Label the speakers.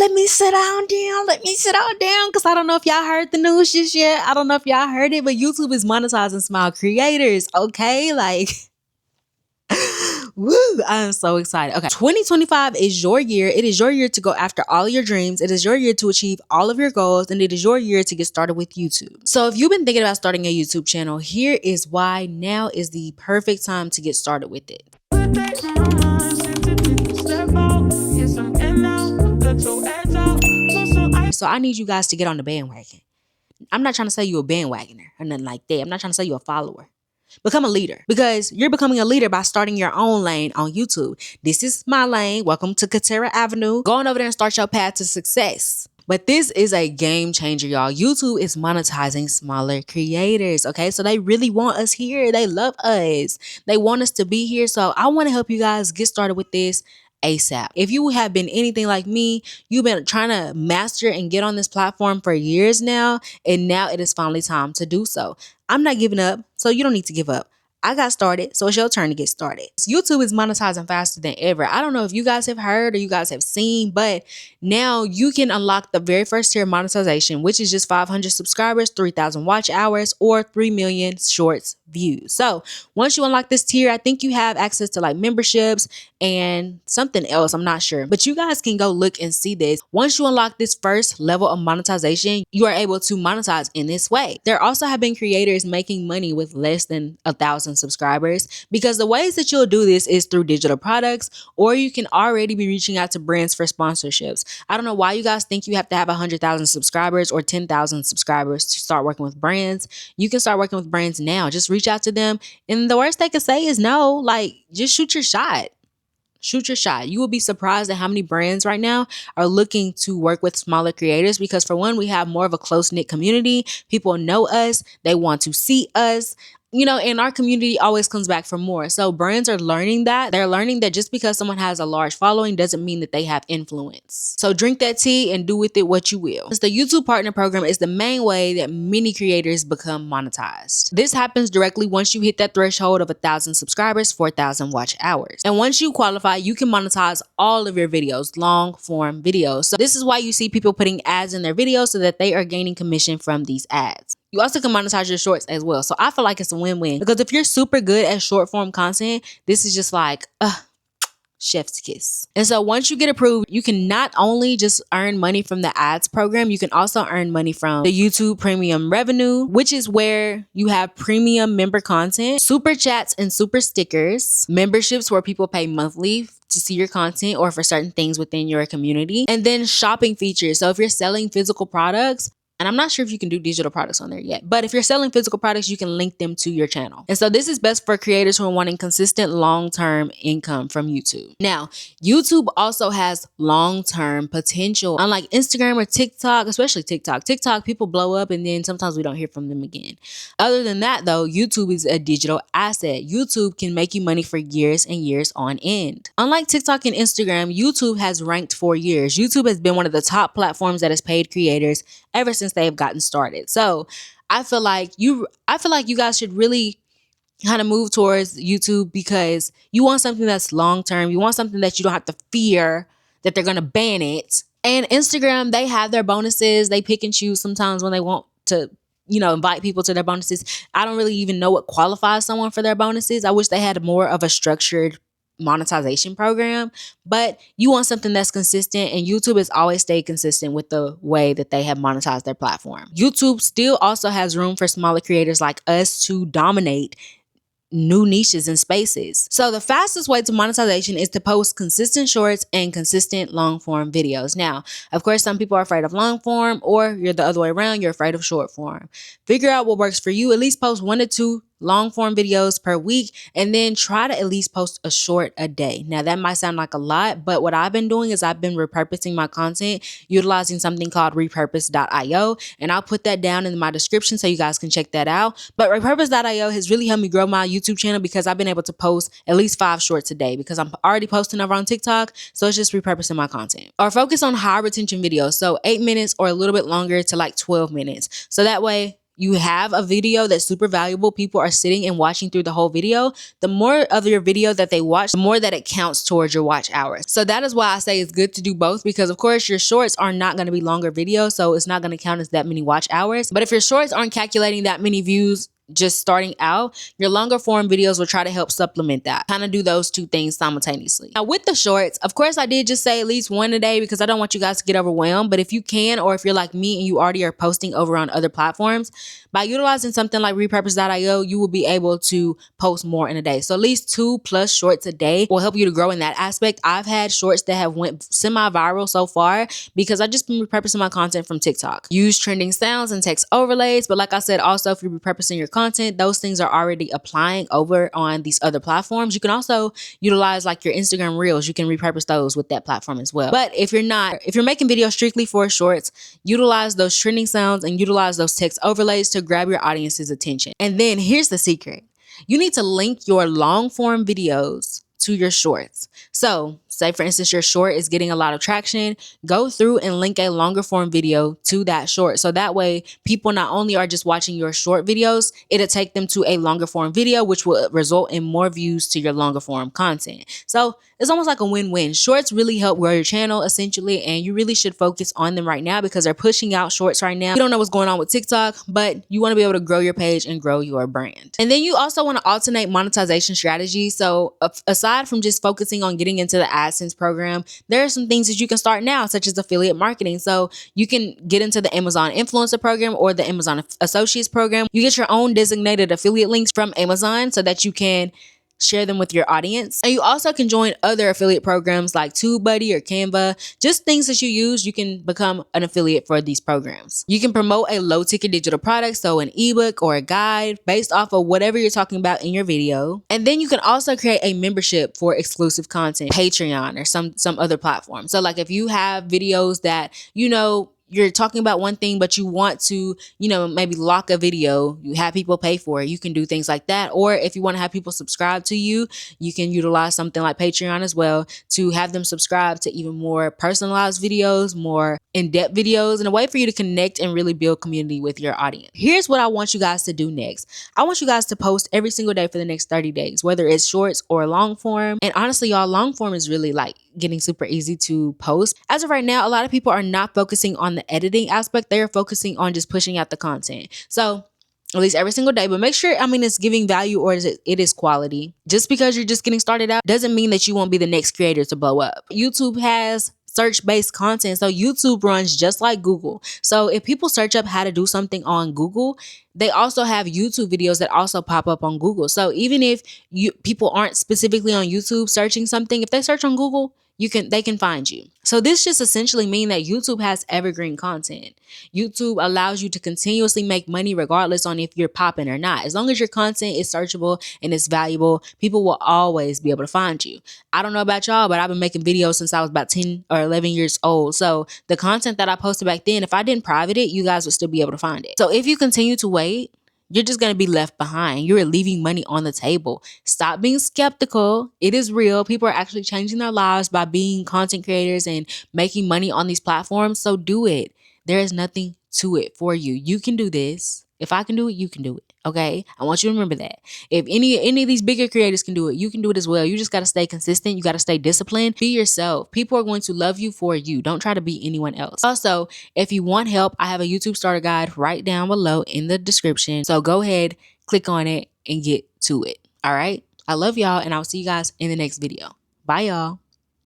Speaker 1: let me sit down. Because I don't know if y'all heard the news just yet. I don't know if y'all heard it, but YouTube is monetizing small creators. Okay, like, woo, I'm so excited. Okay, 2025 is your year. It is your year to go after all your dreams. It is your year to achieve all of your goals, and it is your year to get started with YouTube. So if you've been thinking about starting a YouTube channel, here is why now is the perfect time to get started with it. So I need you guys to get on the bandwagon. I'm not trying to say you a bandwagoner or nothing like that. I'm not trying to say you a follower. Become a leader, because you're becoming a leader by starting your own lane on YouTube. This is my lane. Welcome to Katera Avenue. Go on over there and start your path to success. But this is a game changer, y'all. YouTube is monetizing smaller creators, okay? So they really want us here. They love us. They want us to be here. So I want to help you guys get started with this ASAP. If you have been anything like me, you've been trying to master and get on this platform for years now, and now it is finally time to do so. I'm not giving up, so you don't need to give up. I got started, so it's your turn to get started. YouTube is monetizing faster than ever. I don't know if you guys have heard or you guys have seen, but now you can unlock the very first tier of monetization, which is just 500 subscribers, 3,000 watch hours, or 3 million shorts views. So once you unlock this tier, I think you have access to like memberships and something else. I'm not sure, but you guys can go look and see this. Once you unlock this first level of monetization, you are able to monetize in this way. There also have been creators making money with less than 1,000 subscribers, because the ways that you'll do this is through digital products, or you can already be reaching out to brands for sponsorships. I don't know why you guys think you have to have 100,000 subscribers or 10,000 subscribers to start working with brands. You can start working with brands now. Just reach out to them, and the worst they can say is no. Like, just shoot your shot. Shoot your shot. You will be surprised at how many brands right now are looking to work with smaller creators, because for one, we have more of a close-knit community. People know us. They want to see us. You know, and our community always comes back for more. So brands are learning that. They're learning that just because someone has a large following doesn't mean that they have influence. So drink that tea and do with it what you will. The YouTube Partner Program is the main way that many creators become monetized. This happens directly once you hit that threshold of 1,000 subscribers, 4,000 watch hours. And once you qualify, you can monetize all of your videos, long form videos. So this is why you see people putting ads in their videos, so that they are gaining commission from these ads. You also can monetize your shorts as well. So I feel like it's a win-win, because if you're super good at short form content, this is just like, chef's kiss. And so once you get approved, you can not only just earn money from the ads program, you can also earn money from the YouTube premium revenue, which is where you have premium member content, super chats and super stickers, memberships where people pay monthly to see your content or for certain things within your community, and then shopping features. So if you're selling physical products, and I'm not sure if you can do digital products on there yet, but if you're selling physical products, you can link them to your channel. And so this is best for creators who are wanting consistent long-term income from YouTube. Now, YouTube also has long-term potential. Unlike Instagram or TikTok, especially TikTok. TikTok, people blow up and then sometimes we don't hear from them again. Other than that though, YouTube is a digital asset. YouTube can make you money for years and years on end. Unlike TikTok and Instagram, YouTube has ranked for years. YouTube has been one of the top platforms that has paid creators ever since they have gotten started. So I feel like you guys should really kind of move towards YouTube, because you want something that's long term. You want something that you don't have to fear that they're going to ban it. And Instagram, they have their bonuses. They pick and choose sometimes when they want to, invite people to their bonuses. I don't really even know what qualifies someone for their bonuses. I wish they had more of a structured monetization program, but you want something that's consistent, and YouTube has always stayed consistent with the way that they have monetized their platform. YouTube still also has room for smaller creators like us to dominate new niches and spaces. So the fastest way to monetization is to post consistent shorts and consistent long form videos. Now, of course, some people are afraid of long form, or you're the other way around, you're afraid of short form. Figure out what works for you. At least post 1 to 2 long form videos per week, and then try to at least post a short a day. Now that might sound like a lot, but what I've been doing is I've been repurposing my content utilizing something called repurpose.io, and I'll put that down in my description so you guys can check that out. But repurpose.io has really helped me grow my YouTube channel, because I've been able to post at least 5 shorts a day, because I'm already posting over on TikTok, so it's just repurposing my content. Or focus on high retention videos, so 8 minutes or a little bit longer to like 12 minutes. So that way you have a video that's super valuable, people are sitting and watching through the whole video, the more of your video that they watch, the more that it counts towards your watch hours. So that is why I say it's good to do both, because of course your shorts are not going to be longer videos, so it's not going to count as that many watch hours. But if your shorts aren't calculating that many views just starting out, your longer form videos will try to help supplement that. Kind of do those two things simultaneously. Now with the shorts, of course I did just say at least one a day because I don't want you guys to get overwhelmed. But if you can, or if you're like me and you already are posting over on other platforms, by utilizing something like repurpose.io, you will be able to post more in a day. So at least 2+ shorts a day will help you to grow in that aspect. I've had shorts that have went semi-viral so far because I just been repurposing my content from TikTok. Use trending sounds and text overlays. But like I said, also if you're repurposing your content, those things are already applying over on these other platforms. You can also utilize like your Instagram reels. You can repurpose those with that platform as well. But if you're making videos strictly for shorts, utilize those trending sounds and utilize those text overlays to grab your audience's attention. And then here's the secret. You need to link your long form videos to your shorts. So say for instance, your short is getting a lot of traction, go through and link a longer form video to that short. So that way people not only are just watching your short videos, it'll take them to a longer form video, which will result in more views to your longer form content. So it's almost like a win-win. Shorts really help grow your channel essentially, and you really should focus on them right now because they're pushing out shorts right now. You don't know what's going on with TikTok, but you want to be able to grow your page and grow your brand. And then you also want to alternate monetization strategies. So aside from just focusing on getting into the AdSense program, there are some things that you can start now, such as affiliate marketing. So you can get into the Amazon Influencer program or the Amazon Associates program. You get your own designated affiliate links from Amazon so that you can share them with your audience. And you also can join other affiliate programs like TubeBuddy or Canva, just things that you use. You can become an affiliate for these programs. You can promote a low ticket digital product, so an ebook or a guide based off of whatever you're talking about in your video. And then you can also create a membership for exclusive content, Patreon or some other platform. So like if you have videos that, you're talking about one thing, but you want to, maybe lock a video, you have people pay for it, you can do things like that. Or if you want to have people subscribe to you, you can utilize something like Patreon as well to have them subscribe to even more personalized videos, more in-depth videos, and a way for you to connect and really build community with your audience. Here's what I want you guys to do next. I want you guys to post every single day for the next 30 days, whether it's shorts or long form. And honestly, y'all, long form is really like getting super easy to post. As of right now, a lot of people are not focusing on the editing aspect. They are focusing on just pushing out the content. So at least every single day, but make sure, it's giving value or it is quality. Just because you're just getting started out doesn't mean that you won't be the next creator to blow up. YouTube has search-based content. So YouTube runs just like Google. So if people search up how to do something on Google, they also have YouTube videos that also pop up on Google. So even if people aren't specifically on YouTube searching something, if they search on Google, they can find you. So this just essentially means that YouTube has evergreen content. YouTube allows you to continuously make money regardless on if you're popping or not. As long as your content is searchable and it's valuable, people will always be able to find you. I don't know about y'all, but I've been making videos since I was about 10 or 11 years old. So the content that I posted back then, if I didn't private it, you guys would still be able to find it. So if you continue to wait, you're just going to be left behind. You're leaving money on the table. Stop being skeptical. It is real. People are actually changing their lives by being content creators and making money on these platforms. So do it. There is nothing to it for you. You can do this. If I can do it, you can do it. Okay? I want you to remember that. If any of these bigger creators can do it, you can do it as well. You just got to stay consistent. You got to stay disciplined. Be yourself. People are going to love you for you. Don't try to be anyone else. Also, if you want help, I have a YouTube starter guide right down below in the description. So go ahead, click on it and get to it. All right? I love y'all, and I'll see you guys in the next video. Bye, y'all.